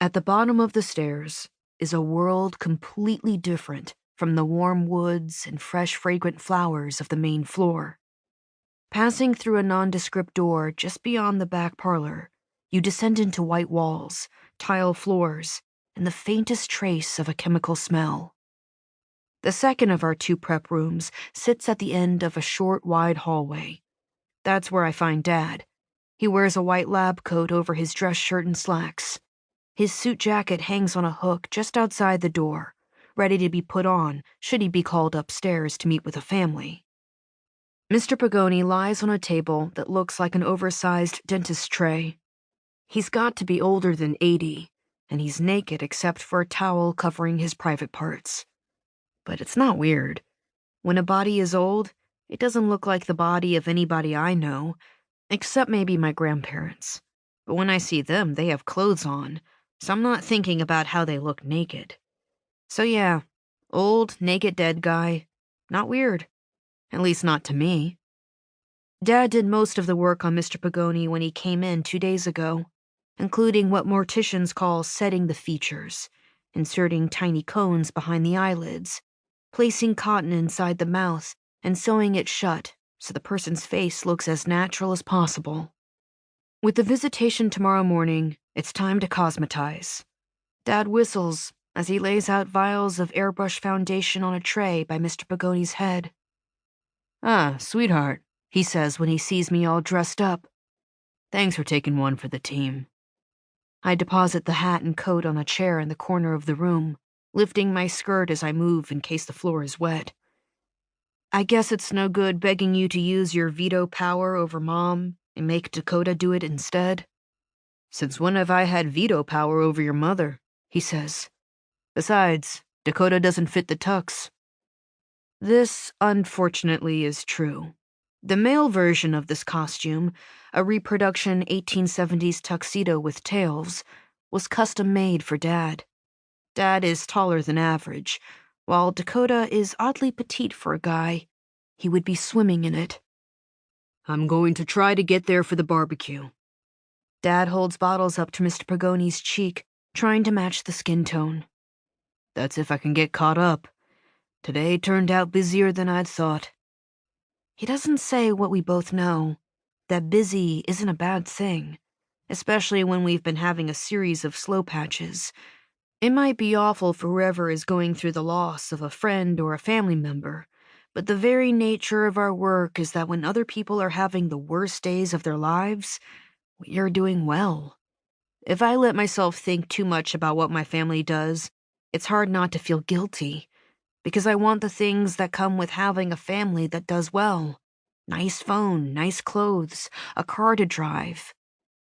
At the bottom of the stairs is a world completely different from the warm woods and fresh, fragrant flowers of the main floor. Passing through a nondescript door just beyond the back parlor, you descend into white walls, tile floors, and the faintest trace of a chemical smell. The second of our two prep rooms sits at the end of a short, wide hallway. That's where I find Dad. He wears a white lab coat over his dress shirt and slacks. His suit jacket hangs on a hook just outside the door, ready to be put on should he be called upstairs to meet with a family. Mr. Pagoni lies on a table that looks like an oversized dentist tray. He's got to be older than 80, and he's naked except for a towel covering his private parts. But it's not weird. When a body is old, it doesn't look like the body of anybody I know, except maybe my grandparents. But when I see them, they have clothes on, so I'm not thinking about how they look naked. So yeah, old, naked dead guy. Not weird. At least not to me. Dad did most of the work on Mr. Pagoni when he came in 2 days ago, including what morticians call setting the features, inserting tiny cones behind the eyelids, placing cotton inside the mouth, and sewing it shut so the person's face looks as natural as possible. With the visitation tomorrow morning, it's time to cosmetize. Dad whistles as he lays out vials of airbrush foundation on a tray by Mr. Pagoni's head. "Ah, sweetheart," he says when he sees me all dressed up. "Thanks for taking one for the team." I deposit the hat and coat on a chair in the corner of the room, lifting my skirt as I move in case the floor is wet. "I guess it's no good begging you to use your veto power over Mom and make Dakota do it instead." "Since when have I had veto power over your mother?" he says. "Besides, Dakota doesn't fit the tux." This, unfortunately, is true. The male version of this costume, a reproduction 1870s tuxedo with tails, was custom made for Dad. Dad is taller than average, while Dakota is oddly petite for a guy. He would be swimming in it. "I'm going to try to get there for the barbecue." Dad holds bottles up to Mr. Pagoni's cheek, trying to match the skin tone. "That's if I can get caught up. Today turned out busier than I'd thought." He doesn't say what we both know, that busy isn't a bad thing, especially when we've been having a series of slow patches. It might be awful for whoever is going through the loss of a friend or a family member, but the very nature of our work is that when other people are having the worst days of their lives, we are doing well. If I let myself think too much about what my family does, it's hard not to feel guilty, because I want the things that come with having a family that does well. Nice phone, nice clothes, a car to drive.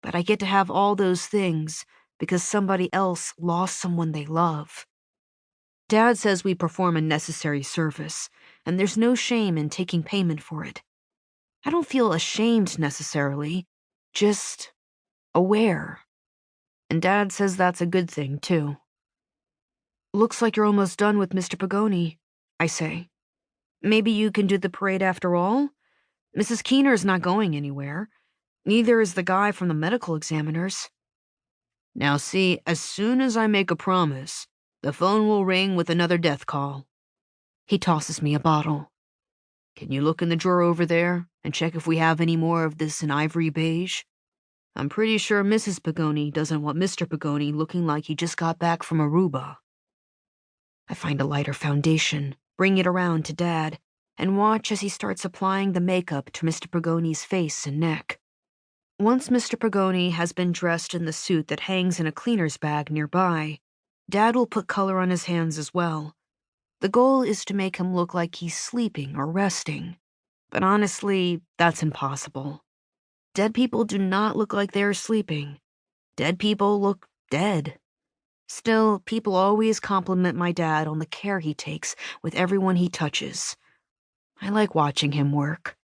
But I get to have all those things because somebody else lost someone they love. Dad says we perform a necessary service, and there's no shame in taking payment for it. I don't feel ashamed necessarily, just aware. And Dad says that's a good thing, too. "Looks like you're almost done with Mr. Pagoni," I say. "Maybe you can do the parade after all? Mrs. Keener's not going anywhere. Neither is the guy from the medical examiners." "Now see, as soon as I make a promise, the phone will ring with another death call." He tosses me a bottle. "Can you look in the drawer over there and check if we have any more of this in ivory beige? I'm pretty sure Mrs. Pagoni doesn't want Mr. Pagoni looking like he just got back from Aruba." I find a lighter foundation, bring it around to Dad, and watch as he starts applying the makeup to Mr. Pagoni's face and neck. Once Mr. Pagoni has been dressed in the suit that hangs in a cleaner's bag nearby, Dad will put color on his hands as well. The goal is to make him look like he's sleeping or resting. But honestly, that's impossible. Dead people do not look like they are sleeping. Dead people look dead. Still, people always compliment my dad on the care he takes with everyone he touches. I like watching him work.